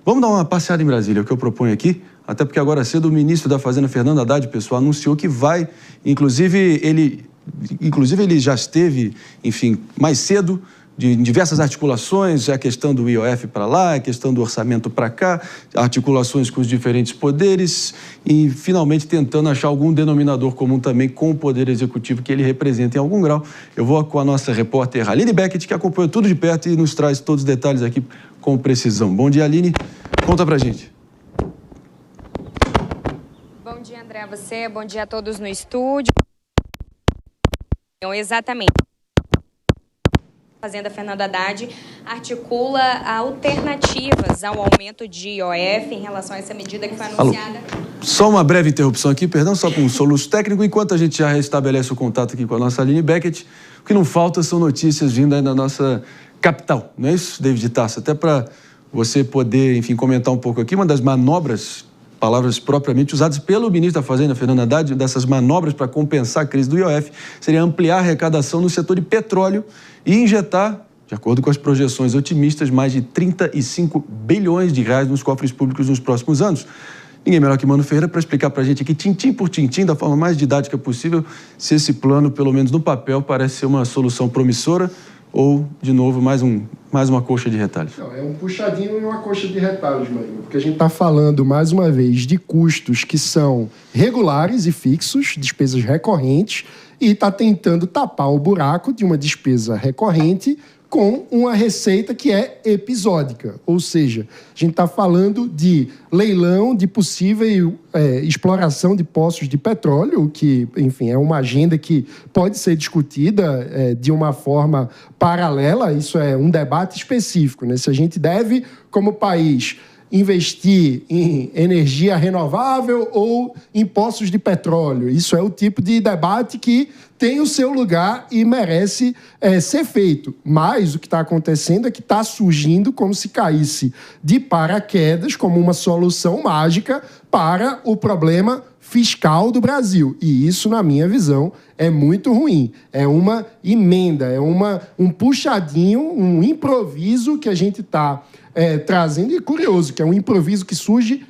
Vamos dar uma passeada em Brasília, é o que eu proponho aqui, até porque agora cedo o ministro da Fazenda, Fernando Haddad, pessoal, anunciou que vai, inclusive ele já esteve, enfim, mais cedo, em diversas articulações, a questão do IOF para lá, a questão do orçamento para cá, articulações com os diferentes poderes e, finalmente, tentando achar algum denominador comum também com o Poder Executivo que ele representa em algum grau. Eu vou com a nossa repórter Aline Beckett, que acompanha tudo de perto e nos traz todos os detalhes aqui com precisão. Bom dia, Aline. Conta pra gente. Bom dia, André, a você. Bom dia a todos no estúdio. Exatamente. A Fazenda Fernando Haddad articula alternativas ao aumento de IOF em relação a essa medida que foi anunciada. Alô. Só uma breve interrupção aqui, perdão, só para um soluço técnico, enquanto a gente já restabelece o contato aqui com a nossa Aline Beckett. O que não falta são notícias vindo aí da nossa capital, não é isso, David Tasso? Até para você poder, enfim, comentar um pouco aqui, uma das manobras, palavras propriamente usadas pelo ministro da Fazenda, Fernando Haddad, dessas manobras para compensar a crise do IOF, seria ampliar a arrecadação no setor de petróleo e injetar, de acordo com as projeções otimistas, mais de 35 bilhões de reais nos cofres públicos nos próximos anos. Ninguém melhor que Mano Ferreira para explicar para a gente aqui, tintim por tintim, da forma mais didática possível, se esse plano, pelo menos no papel, parece ser uma solução promissora ou, de novo, mais uma coxa de retalhos. Não, é um puxadinho e uma coxa de retalhos, Marino, porque a gente está falando, mais uma vez, de custos que são regulares e fixos, despesas recorrentes, e está tentando tapar o buraco de uma despesa recorrente com uma receita que é episódica. Ou seja, a gente está falando de leilão de possível exploração de poços de petróleo, que, enfim, é uma agenda que pode ser discutida de uma forma paralela. Isso é um debate específico, né? Se a gente deve, como país, investir em energia renovável ou em poços de petróleo. Isso é o tipo de debate que tem o seu lugar e merece ser feito. Mas o que está acontecendo é que está surgindo como se caísse de paraquedas, como uma solução mágica para o problema fiscal do Brasil. E isso, na minha visão, é muito ruim. É uma emenda, é um puxadinho, um improviso que a gente está trazendo. E curioso, que é um improviso que surge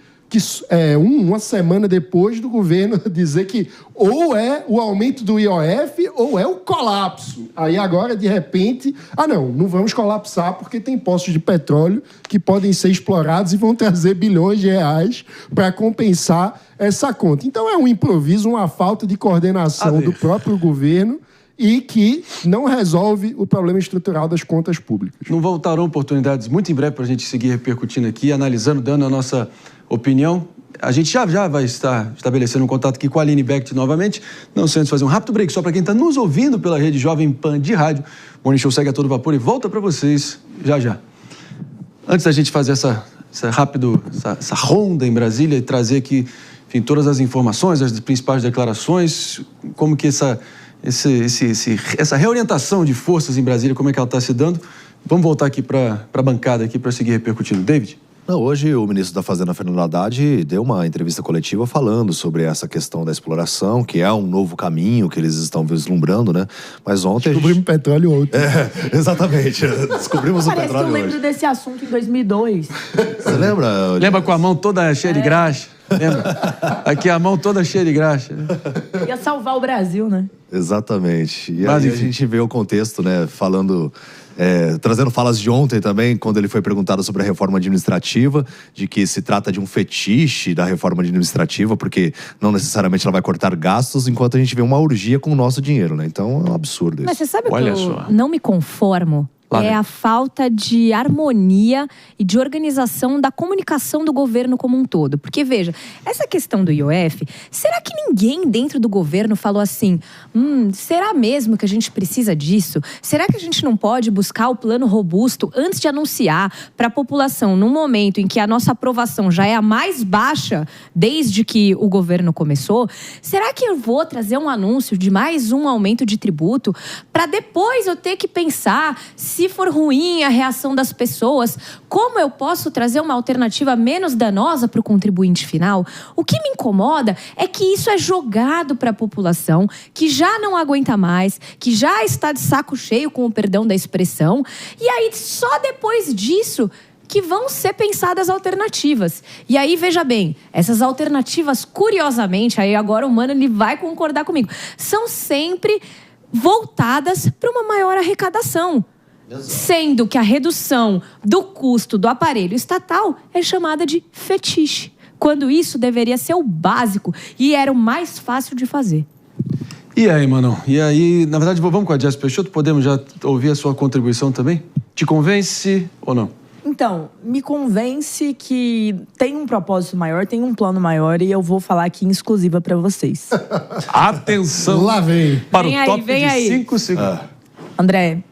uma semana depois do governo dizer que ou é o aumento do IOF ou é o colapso. Aí agora, de repente, não vamos colapsar porque tem poços de petróleo que podem ser explorados e vão trazer bilhões de reais para compensar essa conta. Então é um improviso, uma falta de coordenação do próprio governo e que não resolve o problema estrutural das contas públicas. Não voltarão oportunidades muito em breve para a gente seguir repercutindo aqui, analisando, dando a nossa opinião. A gente já vai estar estabelecendo um contato aqui com a Aline Beckett novamente. Não sei antes de fazer um rápido break só para quem está nos ouvindo pela rede Jovem Pan de rádio. O Morning Show segue a todo vapor e volta para vocês já. Antes da gente fazer essa ronda em Brasília e trazer aqui, enfim, todas as informações, as principais declarações, como que essa reorientação de forças em Brasília, como é que ela está se dando. Vamos voltar aqui para a bancada aqui para seguir repercutindo. David? Não, hoje o ministro da Fazenda, Fernando Haddad, deu uma entrevista coletiva falando sobre essa questão da exploração, que é um novo caminho que eles estão vislumbrando, né? Mas ontem Descobrimos petróleo ontem. Exatamente. Descobrimos o petróleo hoje. Parece que eu lembro desse assunto em 2002. Você lembra? Lembra com a mão toda cheia de graxa? Lembra? Aqui a mão toda cheia de graxa. Né? Ia salvar o Brasil, né? Exatamente. E aí a gente vê o contexto, né? Falando... trazendo falas de ontem também, quando ele foi perguntado sobre a reforma administrativa, de que se trata de um fetiche da reforma administrativa, porque não necessariamente ela vai cortar gastos, enquanto a gente vê uma orgia com o nosso dinheiro, né? Então é um absurdo isso. Mas você sabe o que eu não me conformo? É a falta de harmonia e de organização da comunicação do governo como um todo. Porque, veja, essa questão do IOF, será que ninguém dentro do governo falou assim, será mesmo que a gente precisa disso? Será que a gente não pode buscar o plano robusto antes de anunciar para a população, num momento em que a nossa aprovação já é a mais baixa desde que o governo começou? Será que eu vou trazer um anúncio de mais um aumento de tributo para depois eu ter que pensar se for ruim a reação das pessoas, como eu posso trazer uma alternativa menos danosa para o contribuinte final? O que me incomoda é que isso é jogado para a população que já não aguenta mais, que já está de saco cheio, com o perdão da expressão, e aí só depois disso que vão ser pensadas alternativas. E aí, veja bem, essas alternativas, curiosamente, aí agora o Mano ele vai concordar comigo, são sempre voltadas para uma maior arrecadação. Exato. Sendo que a redução do custo do aparelho estatal é chamada de fetiche, quando isso deveria ser o básico e era o mais fácil de fazer. E aí, Manon? E aí, na verdade, vamos com a Jéssica Peixoto? Podemos já ouvir a sua contribuição também? Te convence ou não? Então, me convence que tem um propósito maior, tem um plano maior e eu vou falar aqui em exclusiva para vocês. Atenção! Lá vem. Para vem o top aí, de 5 segundos. André,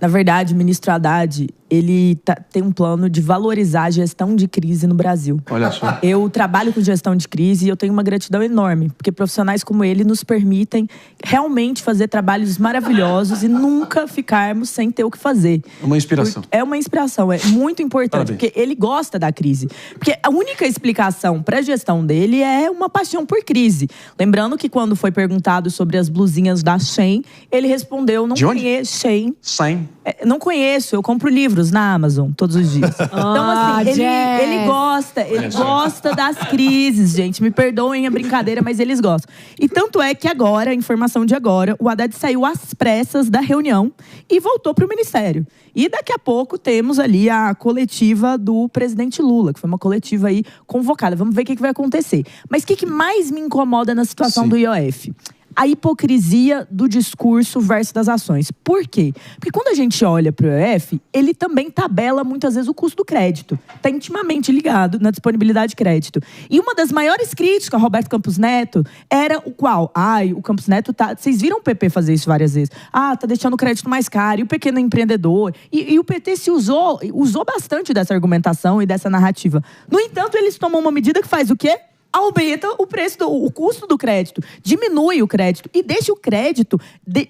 na verdade, o ministro Haddad, ele tem um plano de valorizar a gestão de crise no Brasil. Olha só. Eu trabalho com gestão de crise e eu tenho uma gratidão enorme, porque profissionais como ele nos permitem realmente fazer trabalhos maravilhosos e nunca ficarmos sem ter o que fazer. Uma inspiração. É uma inspiração, é muito importante, porque ele gosta da crise. Porque a única explicação para a gestão dele é uma paixão por crise. Lembrando que quando foi perguntado sobre as blusinhas da Shein, ele respondeu, não conheço Shein. Shein. Não conheço, eu compro livros na Amazon todos os dias. Então, assim, ele gosta das crises, gente. Me perdoem a brincadeira, mas eles gostam. E tanto é que agora, informação de agora, o Haddad saiu às pressas da reunião e voltou para o Ministério. E daqui a pouco temos ali a coletiva do presidente Lula, que foi uma coletiva aí convocada. Vamos ver o que vai acontecer. Mas o que mais me incomoda na situação do IOF? A hipocrisia do discurso versus das ações. Por quê? Porque quando a gente olha para o IOF, ele também tabela muitas vezes o custo do crédito. Está intimamente ligado na disponibilidade de crédito. E uma das maiores críticas ao Roberto Campos Neto era o qual? O Campos Neto tá... Vocês viram o PP fazer isso várias vezes. Tá deixando o crédito mais caro. E o pequeno empreendedor. E o PT se usou bastante dessa argumentação e dessa narrativa. No entanto, eles tomam uma medida que faz o quê? Aumenta o preço, o custo do crédito, diminui o crédito e deixa o crédito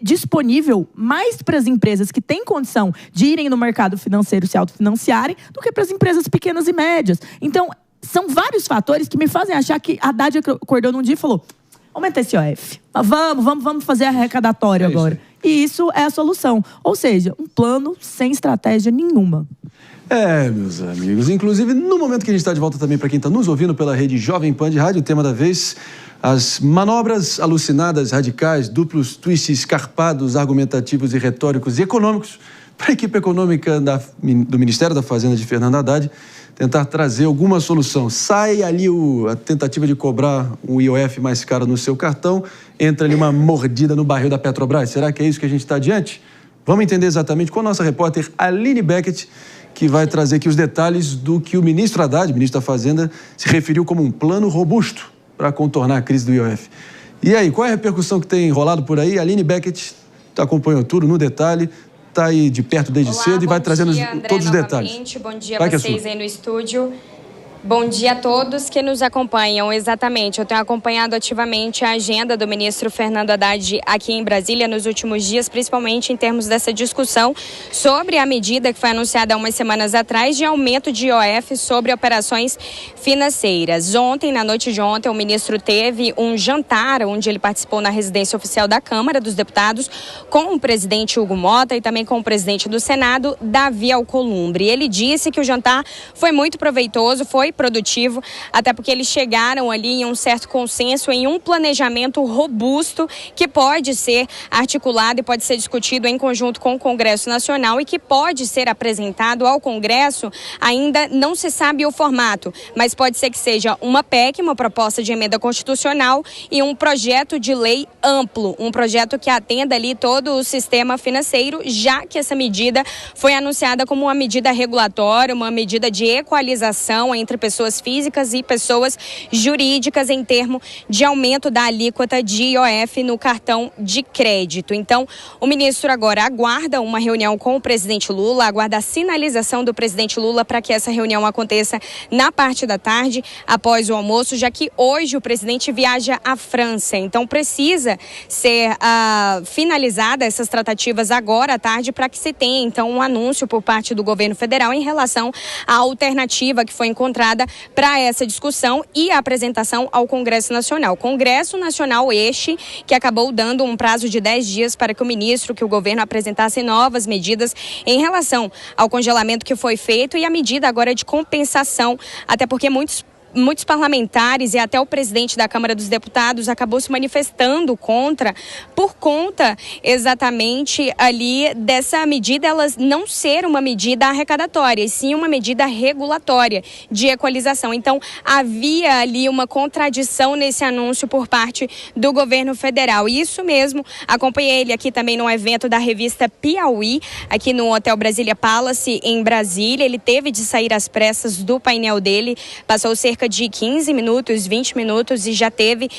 disponível mais para as empresas que têm condição de irem no mercado financeiro se autofinanciarem do que para as empresas pequenas e médias. Então, são vários fatores que me fazem achar que a Haddad acordou num dia e falou: aumenta esse IOF, vamos fazer arrecadatório agora. E isso é a solução. Ou seja, um plano sem estratégia nenhuma. Meus amigos, inclusive no momento que a gente está de volta também para quem está nos ouvindo pela rede Jovem Pan de Rádio, o tema da vez, as manobras alucinadas, radicais, duplos twists escarpados, argumentativos e retóricos e econômicos para a equipe econômica do Ministério da Fazenda de Fernando Haddad tentar trazer alguma solução. Sai ali a tentativa de cobrar um IOF mais caro no seu cartão, entra ali uma mordida no barril da Petrobras. Será que é isso que a gente está adiante? Vamos entender exatamente com a nossa repórter Aline Beckett, que vai trazer aqui os detalhes do que o ministro Haddad, ministro da Fazenda, se referiu como um plano robusto para contornar a crise do IOF. E aí, qual é a repercussão que tem rolado por aí? Aline Beckett acompanhou tudo no detalhe, está aí de perto desde cedo e vai trazendo todos os detalhes. Bom dia a vocês aí no estúdio. Bom dia a todos que nos acompanham. Exatamente, eu tenho acompanhado ativamente a agenda do ministro Fernando Haddad aqui em Brasília nos últimos dias, principalmente em termos dessa discussão sobre a medida que foi anunciada há umas semanas atrás de aumento de IOF sobre operações financeiras. Ontem, na noite de ontem, o ministro teve um jantar onde ele participou na residência oficial da Câmara dos Deputados com o presidente Hugo Mota e também com o presidente do Senado, Davi Alcolumbre. Ele disse que o jantar foi muito proveitoso, foi produtivo, até porque eles chegaram ali em um certo consenso, em um planejamento robusto que pode ser articulado e pode ser discutido em conjunto com o Congresso Nacional e que pode ser apresentado ao Congresso. Ainda não se sabe o formato, mas pode ser que seja uma PEC, uma proposta de emenda constitucional e um projeto de lei amplo, um projeto que atenda ali todo o sistema financeiro, já que essa medida foi anunciada como uma medida regulatória, uma medida de equalização entre pessoas físicas e pessoas jurídicas em termos de aumento da alíquota de IOF no cartão de crédito. Então, o ministro agora aguarda uma reunião com o presidente Lula, aguarda a sinalização do presidente Lula para que essa reunião aconteça na parte da tarde, após o almoço, já que hoje o presidente viaja à França. Então, precisa ser finalizada essas tratativas agora à tarde para que se tenha, então, um anúncio por parte do governo federal em relação à alternativa que foi encontrada agendada para essa discussão e a apresentação ao Congresso Nacional. Congresso Nacional este que acabou dando um prazo de 10 dias para que o governo apresentasse novas medidas em relação ao congelamento que foi feito e a medida agora de compensação, até porque muitos parlamentares e até o presidente da Câmara dos Deputados acabou se manifestando por conta exatamente ali dessa medida, elas não ser uma medida arrecadatória, e sim uma medida regulatória de equalização. Então, havia ali uma contradição nesse anúncio por parte do governo federal. E isso mesmo, acompanhei ele aqui também no evento da revista Piauí, aqui no Hotel Brasília Palace, em Brasília. Ele teve de sair às pressas do painel dele, passou cerca de 15 minutos, 20 minutos e já teve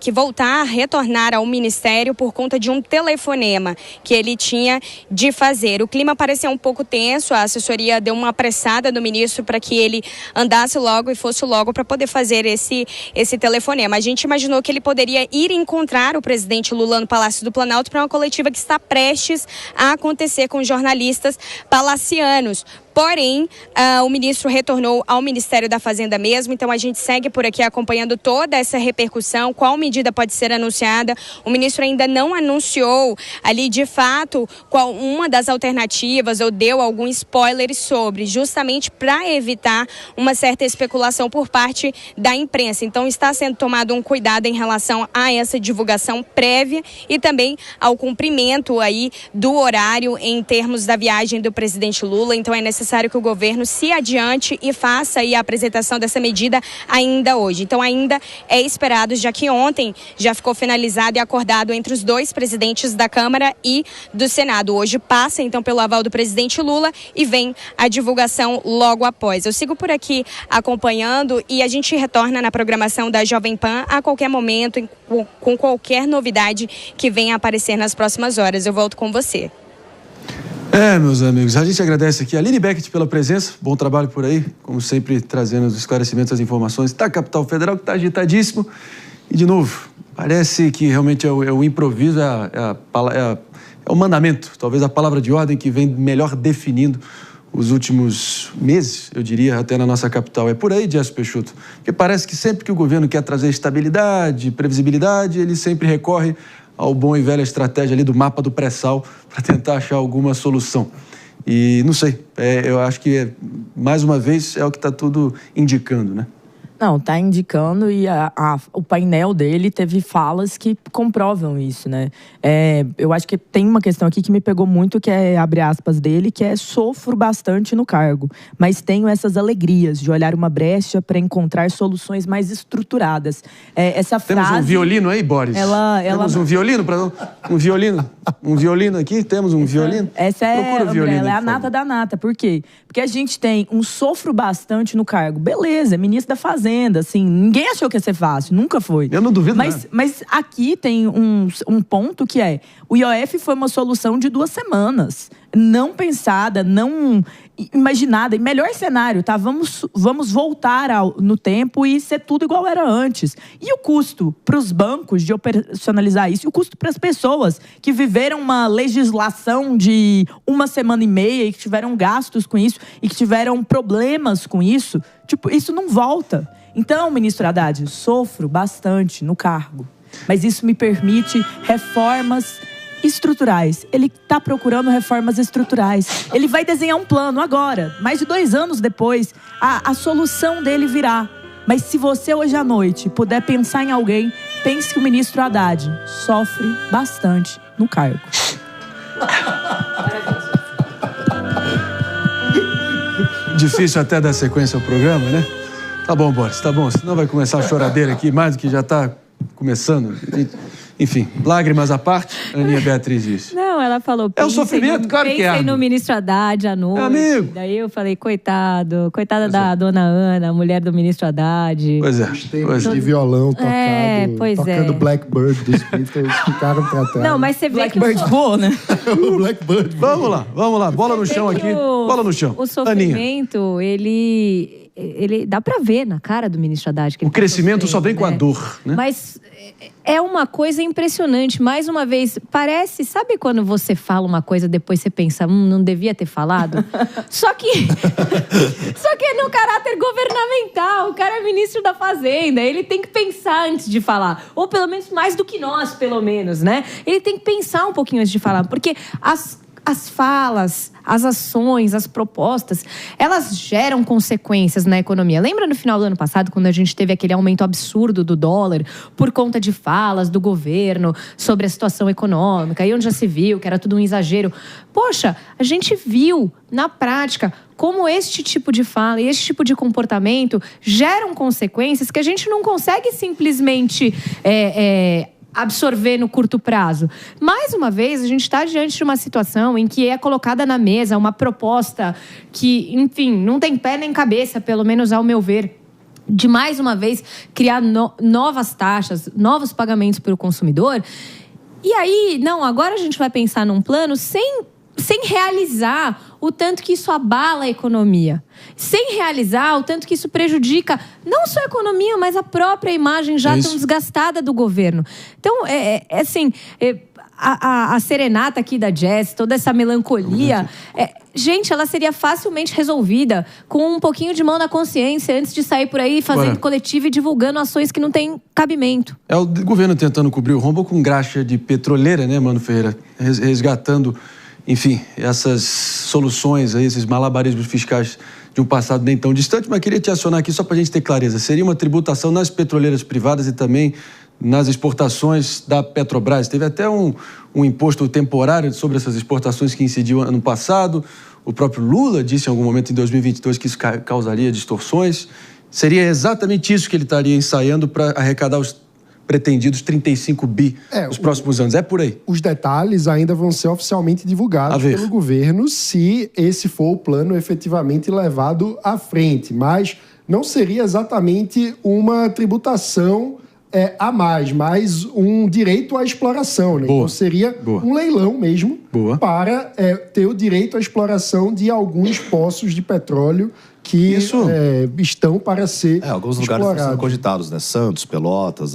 que voltar a retornar ao Ministério por conta de um telefonema que ele tinha de fazer. O clima parecia um pouco tenso, a assessoria deu uma apressada no ministro para que ele andasse logo e fosse logo para poder fazer esse telefonema. A gente imaginou que ele poderia ir encontrar o presidente Lula no Palácio do Planalto para uma coletiva que está prestes a acontecer com jornalistas palacianos. Porém, o ministro retornou ao Ministério da Fazenda mesmo, então a gente segue por aqui acompanhando toda essa repercussão, qual medida pode ser anunciada. O ministro ainda não anunciou ali de fato qual uma das alternativas ou deu algum spoiler sobre, justamente para evitar uma certa especulação por parte da imprensa. Então está sendo tomado um cuidado em relação a essa divulgação prévia e também ao cumprimento aí do horário em termos da viagem do presidente Lula. Então é necessário que o governo se adiante e faça aí a apresentação dessa medida ainda hoje. Então ainda é esperado, já que ontem já ficou finalizado e acordado entre os dois presidentes da Câmara e do Senado. Hoje passa então pelo aval do presidente Lula e vem a divulgação logo após. Eu sigo por aqui acompanhando e a gente retorna na programação da Jovem Pan a qualquer momento, com qualquer novidade que venha aparecer nas próximas horas. Eu volto com você. Meus amigos, a gente agradece aqui a Aline Beckett pela presença, bom trabalho por aí, como sempre trazendo os esclarecimentos, as informações da capital federal, que está agitadíssimo. E de novo, parece que realmente é o improviso, é o mandamento, talvez a palavra de ordem que vem melhor definindo os últimos meses, eu diria, até na nossa capital. É por aí, Jéssica Peixoto, porque parece que sempre que o governo quer trazer estabilidade, previsibilidade, ele sempre recorre ao bom e velha estratégia ali do mapa do pré-sal para tentar achar alguma solução. E não sei, eu acho que mais uma vez é o que está tudo indicando, né? Não, tá indicando e o painel dele teve falas que comprovam isso, né? Eu acho que tem uma questão aqui que me pegou muito, que é, abre aspas dele, que é: sofro bastante no cargo, mas tenho essas alegrias de olhar uma brecha para encontrar soluções mais estruturadas. Essa frase... Temos um violino aí, Boris? Temos um violino para um violino aqui? Temos um violino? Essa é a nata da nata. Por quê? Porque a gente tem um sofro bastante no cargo. Beleza, ministro da Fazenda, assim, ninguém achou que ia ser fácil, nunca foi. Eu não duvido mas aqui tem um ponto que é: o IOF foi uma solução de 2 semanas, não pensada, não imaginada, em melhor cenário, tá? Vamos voltar no tempo e ser tudo igual era antes. E o custo para os bancos de operacionalizar isso, e o custo para as pessoas que viveram uma legislação de 1 semana e meia e que tiveram gastos com isso e que tiveram problemas com isso, isso não volta. Então, ministro Haddad, sofro bastante no cargo, mas isso me permite reformas estruturais. Ele está procurando reformas estruturais. Ele vai desenhar um plano agora, mais de 2 anos depois, a solução dele virá. Mas se você hoje à noite puder pensar em alguém, pense que o ministro Haddad sofre bastante no cargo. Difícil até dar sequência ao programa, né? Tá bom, Boris, tá bom. Senão vai começar a choradeira aqui, mais do que já tá começando. Enfim, lágrimas à parte, a Aninha Beatriz disse. Não, ela falou... É o sofrimento, claro que é. Pensei no ministro Haddad à noite. Amigo. Daí eu falei, coitada da dona Ana, a mulher do ministro Haddad. Pois é. De violão tocando Blackbird dos Beatles, ficaram pra trás. Não, mas você vê Blackbird voou, né? O Blackbird. Vamos lá. Bola no chão aqui. Bola no chão. O sofrimento, ele ele dá pra ver na cara do ministro Haddad que o crescimento só vem com a dor, né? Mas é uma coisa impressionante. Mais uma vez, parece... Sabe quando você fala uma coisa, depois você pensa, não devia ter falado? Só que é no caráter governamental. O cara é ministro da Fazenda. Ele tem que pensar antes de falar. Ou pelo menos mais do que nós, pelo menos, né? Ele tem que pensar um pouquinho antes de falar. Porque as falas, as ações, as propostas, elas geram consequências na economia. Lembra no final do ano passado, quando a gente teve aquele aumento absurdo do dólar por conta de falas do governo sobre a situação econômica, e onde já se viu que era tudo um exagero? Poxa, a gente viu na prática como este tipo de fala e este tipo de comportamento geram consequências que a gente não consegue simplesmente absorver no curto prazo. Mais uma vez, a gente está diante de uma situação em que é colocada na mesa uma proposta que, enfim, não tem pé nem cabeça, pelo menos ao meu ver, de mais uma vez criar novas taxas, novos pagamentos para o consumidor. E aí, agora a gente vai pensar num plano sem realizar o tanto que isso abala a economia. Sem realizar o tanto que isso prejudica não só a economia, mas a própria imagem já tão desgastada do governo. Então, a serenata aqui da Jess, toda essa melancolia, gente, ela seria facilmente resolvida com um pouquinho de mão na consciência antes de sair por aí fazendo coletivo e divulgando ações que não têm cabimento. É o governo tentando cobrir o rombo com graxa de petroleira, né, Mano Ferreira? Resgatando, enfim, essas soluções, aí, esses malabarismos fiscais de um passado nem tão distante, mas queria te acionar aqui só para a gente ter clareza. Seria uma tributação nas petroleiras privadas e também nas exportações da Petrobras. Teve até um imposto temporário sobre essas exportações que incidiu ano passado. O próprio Lula disse em algum momento em 2022 que isso causaria distorções. Seria exatamente isso que ele estaria ensaiando para arrecadar os pretendidos 35 bi nos próximos anos. É por aí. Os detalhes ainda vão ser oficialmente divulgados pelo governo se esse for o plano efetivamente levado à frente. Mas não seria exatamente uma tributação a mais, mas um direito à exploração. Né? Então seria um leilão mesmo para ter o direito à exploração de alguns poços de petróleo que estão para ser alguns explorados. Lugares são cogitados, né? Santos, Pelotas,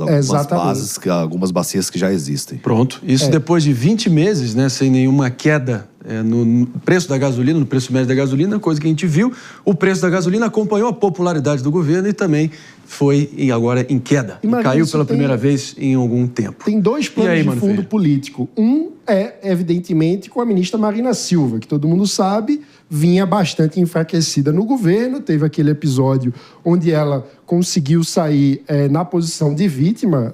algumas bacias que já existem. Pronto. Isso depois de 20 meses, né, sem nenhuma queda no preço da gasolina, no preço médio da gasolina, coisa que a gente viu. O preço da gasolina acompanhou a popularidade do governo e também foi agora em queda. E caiu pela primeira vez em algum tempo. Tem dois planos de fundo político. Um evidentemente, com a ministra Marina Silva, que todo mundo sabe, vinha bastante enfraquecida no governo. Teve aquele episódio onde ela conseguiu sair na posição de vítima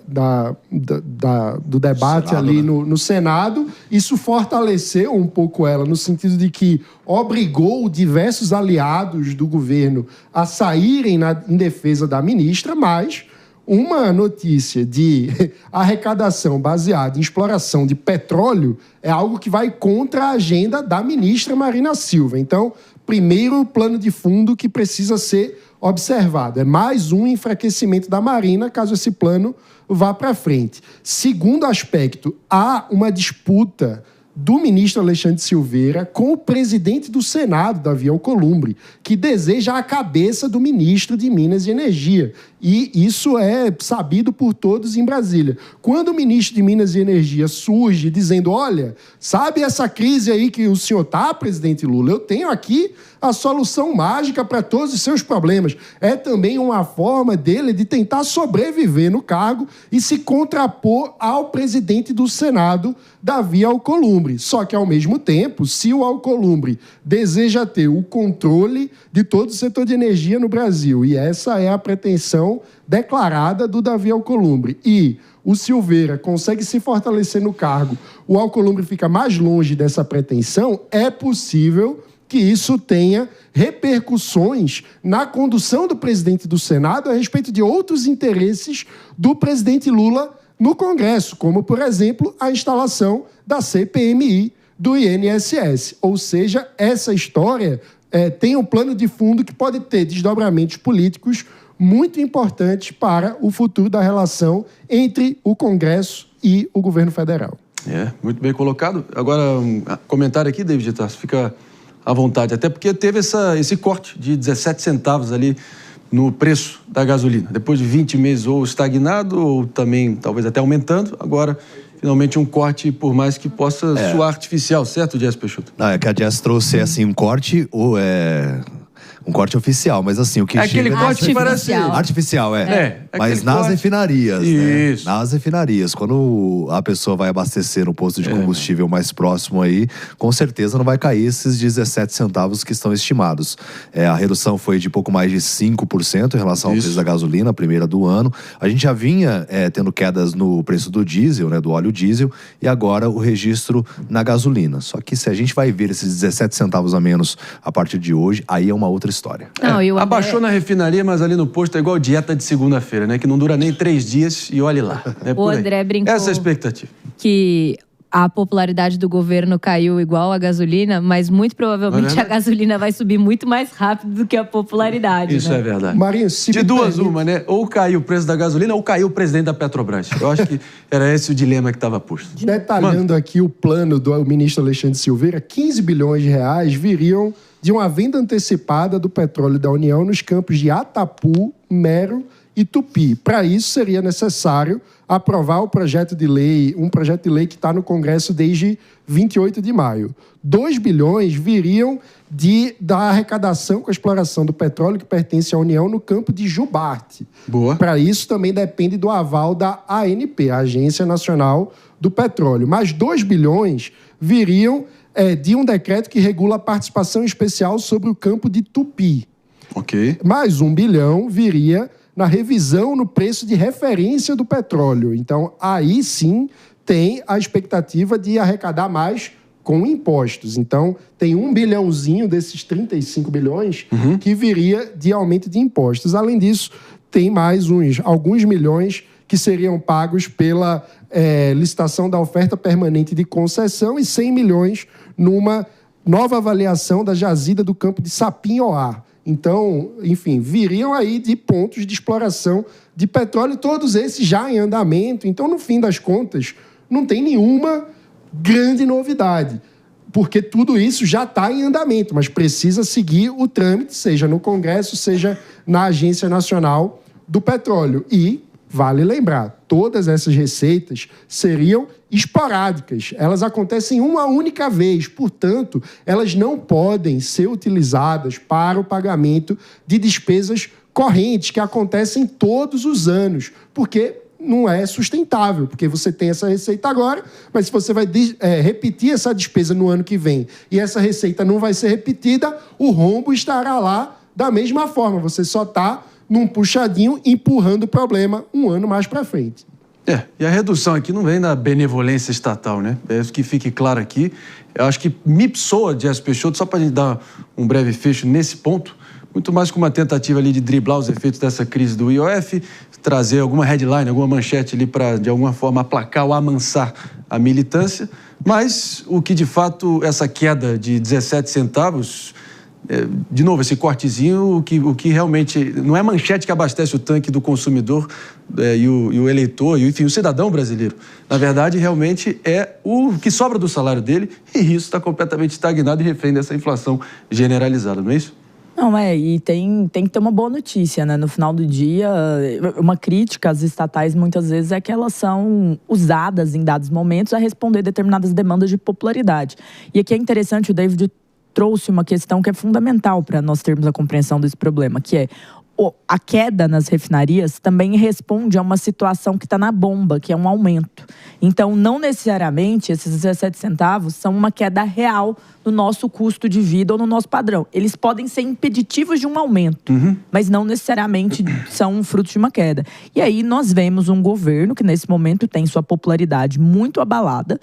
do debate Senado, ali no Senado. Isso fortaleceu um pouco ela, no sentido de que obrigou diversos aliados do governo a saírem em defesa da ministra, mas uma notícia de arrecadação baseada em exploração de petróleo é algo que vai contra a agenda da ministra Marina Silva. Então, primeiro plano de fundo que precisa ser observado. É mais um enfraquecimento da Marina, caso esse plano vá para frente. Segundo aspecto, há uma disputa do ministro Alexandre Silveira com o presidente do Senado, Davi Alcolumbre, que deseja a cabeça do ministro de Minas e Energia. E isso é sabido por todos em Brasília. Quando o ministro de Minas e Energia surge dizendo, olha, sabe essa crise aí que o senhor está, presidente Lula? Eu tenho aqui a solução mágica para todos os seus problemas. É também uma forma dele de tentar sobreviver no cargo e se contrapor ao presidente do Senado, Davi Alcolumbre. Só que, ao mesmo tempo, se o Alcolumbre deseja ter o controle de todo o setor de energia no Brasil, e essa é a pretensão declarada do Davi Alcolumbre, e o Silveira consegue se fortalecer no cargo, o Alcolumbre fica mais longe dessa pretensão, é possível que isso tenha repercussões na condução do presidente do Senado a respeito de outros interesses do presidente Lula no Congresso, como, por exemplo, a instalação da CPMI do INSS. Ou seja, essa história tem um plano de fundo que pode ter desdobramentos políticos muito importantes para o futuro da relação entre o Congresso e o governo federal. Muito bem colocado. Agora, um comentário aqui, David Tarso, fica à vontade, até porque teve esse corte de 17 centavos ali no preço da gasolina. Depois de 20 meses ou estagnado ou também talvez até aumentando, agora finalmente um corte, por mais que possa soar artificial, certo, Jess Peixoto? Não, é que a Jess trouxe assim um corte ou um corte oficial, mas assim, o que aquele corte que parece artificial, mas nas corte... refinarias, Isso. né? Nas refinarias, quando a pessoa vai abastecer no posto de combustível mais próximo aí, com certeza não vai cair esses 17 centavos que estão estimados. A redução foi de pouco mais de 5% em relação ao preço da gasolina, a primeira do ano. A gente já vinha tendo quedas no preço do diesel, né, do óleo diesel, e agora o registro na gasolina. Só que se a gente vai ver esses 17 centavos a menos a partir de hoje, aí é uma outra história. Não, abaixou na refinaria, mas ali no posto é igual dieta de segunda-feira, né? Que não dura nem 3 dias e olhe lá. Né? O André brincou essa é a expectativa. Que a popularidade do governo caiu igual a gasolina, mas muito provavelmente a gasolina vai subir muito mais rápido do que a popularidade. Isso né? é verdade. Marinho, de duas uma, né? Ou caiu o preço da gasolina ou caiu o presidente da Petrobras. Eu acho que era esse o dilema que estava posto. Detalhando aqui o plano do ministro Alexandre Silveira, 15 bilhões de reais viriam de uma venda antecipada do petróleo da União nos campos de Atapu, Mero e Tupi. Para isso, seria necessário aprovar um projeto de lei que está no Congresso desde 28 de maio. 2 bilhões viriam da arrecadação com a exploração do petróleo que pertence à União no campo de Jubarte. Boa. Para isso, também depende do aval da ANP, a Agência Nacional do Petróleo. Mas 2 bilhões viriam de um decreto que regula a participação especial sobre o campo de Tupi. Ok. Mais 1 bilhão viria na revisão no preço de referência do petróleo. Então, aí sim tem a expectativa de arrecadar mais com impostos. Então, tem 1 bilhãozinho desses 35 bilhões que viria de aumento de impostos. Além disso, tem mais alguns milhões que seriam pagos pela licitação da oferta permanente de concessão e 100 milhões numa nova avaliação da jazida do campo de Sapinhoá. Então, enfim, viriam aí de pontos de exploração de petróleo, todos esses já em andamento. Então, no fim das contas, não tem nenhuma grande novidade, porque tudo isso já está em andamento, mas precisa seguir o trâmite, seja no Congresso, seja na Agência Nacional do Petróleo. E vale lembrar, todas essas receitas seriam esporádicas. Elas acontecem uma única vez, portanto, elas não podem ser utilizadas para o pagamento de despesas correntes que acontecem todos os anos, porque não é sustentável, porque você tem essa receita agora, mas se você vai repetir essa despesa no ano que vem e essa receita não vai ser repetida, o rombo estará lá da mesma forma. Você só está num puxadinho, empurrando o problema um ano mais para frente. E a redução aqui não vem da benevolência estatal, né? É isso que fique claro aqui. Eu acho que me soa, Jess Peixoto, só para a gente dar um breve fecho nesse ponto, muito mais como uma tentativa ali de driblar os efeitos dessa crise do IOF, trazer alguma headline, alguma manchete ali para, de alguma forma, aplacar ou amansar a militância. Mas o que, de fato, essa queda de 17 centavos... de novo, esse cortezinho, o que realmente... Não é manchete que abastece o tanque do consumidor e o eleitor, e enfim, o cidadão brasileiro. Na verdade, realmente é o que sobra do salário dele, e isso está completamente estagnado e refém dessa inflação generalizada, não é isso? Não, e tem que ter uma boa notícia, né? No final do dia, uma crítica às estatais, muitas vezes, é que elas são usadas em dados momentos a responder determinadas demandas de popularidade. E aqui é interessante, o David trouxe uma questão que é fundamental para nós termos a compreensão desse problema, que é a queda nas refinarias também responde a uma situação que está na bomba, que é um aumento. Então, não necessariamente esses 17 centavos são uma queda real no nosso custo de vida ou no nosso padrão. Eles podem ser impeditivos de um aumento, mas não necessariamente são frutos de uma queda. E aí nós vemos um governo que nesse momento tem sua popularidade muito abalada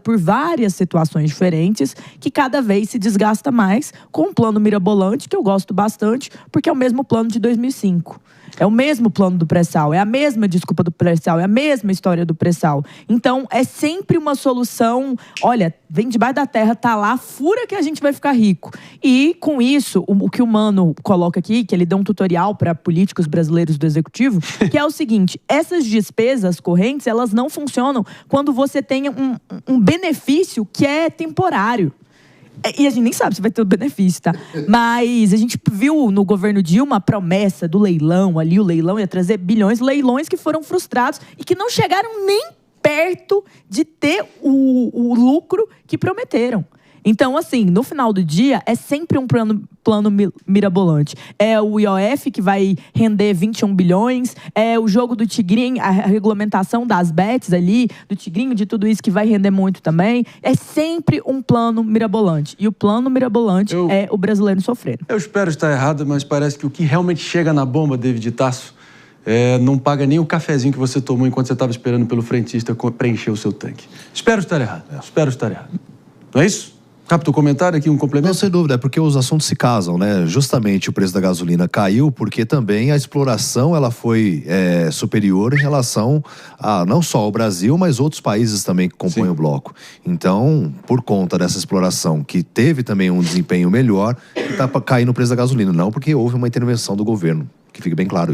por várias situações diferentes, que cada vez se desgasta mais com um plano mirabolante, que eu gosto bastante, porque é o mesmo plano de 2005. É o mesmo plano do pré-sal, é a mesma desculpa do pré-sal, é a mesma história do pré-sal. Então, é sempre uma solução, olha, vem debaixo da terra, tá lá, fura que a gente vai ficar rico. E, com isso, o que o Mano coloca aqui, que ele deu um tutorial para políticos brasileiros do Executivo, que é o seguinte, essas despesas correntes, elas não funcionam quando você tem um benefício que é temporário. E a gente nem sabe se vai ter o benefício, tá? Mas a gente viu no governo Dilma a promessa do leilão ali, o leilão ia trazer bilhões, leilões que foram frustrados e que não chegaram nem perto de ter o lucro que prometeram. Então, assim, no final do dia, é sempre um plano mirabolante. É o IOF que vai render 21 bilhões, é o jogo do Tigrinho, a regulamentação das bets ali, do Tigrinho, de tudo isso que vai render muito também. É sempre um plano mirabolante. E o plano mirabolante é o brasileiro sofrendo. Eu espero estar errado, mas parece que o que realmente chega na bomba, David Tasso, não paga nem o cafezinho que você tomou enquanto você estava esperando pelo frentista preencher o seu tanque. Espero estar errado. Espero estar errado. Não é isso? Capta o comentário aqui, um complemento? Não, sem dúvida, é porque os assuntos se casam, né? Justamente o preço da gasolina caiu porque também a exploração ela foi superior em relação a não só o Brasil, mas outros países também que compõem o bloco. Então, por conta dessa exploração, que teve também um desempenho melhor, está caindo o preço da gasolina. Não porque houve uma intervenção do governo, que fique bem claro isso.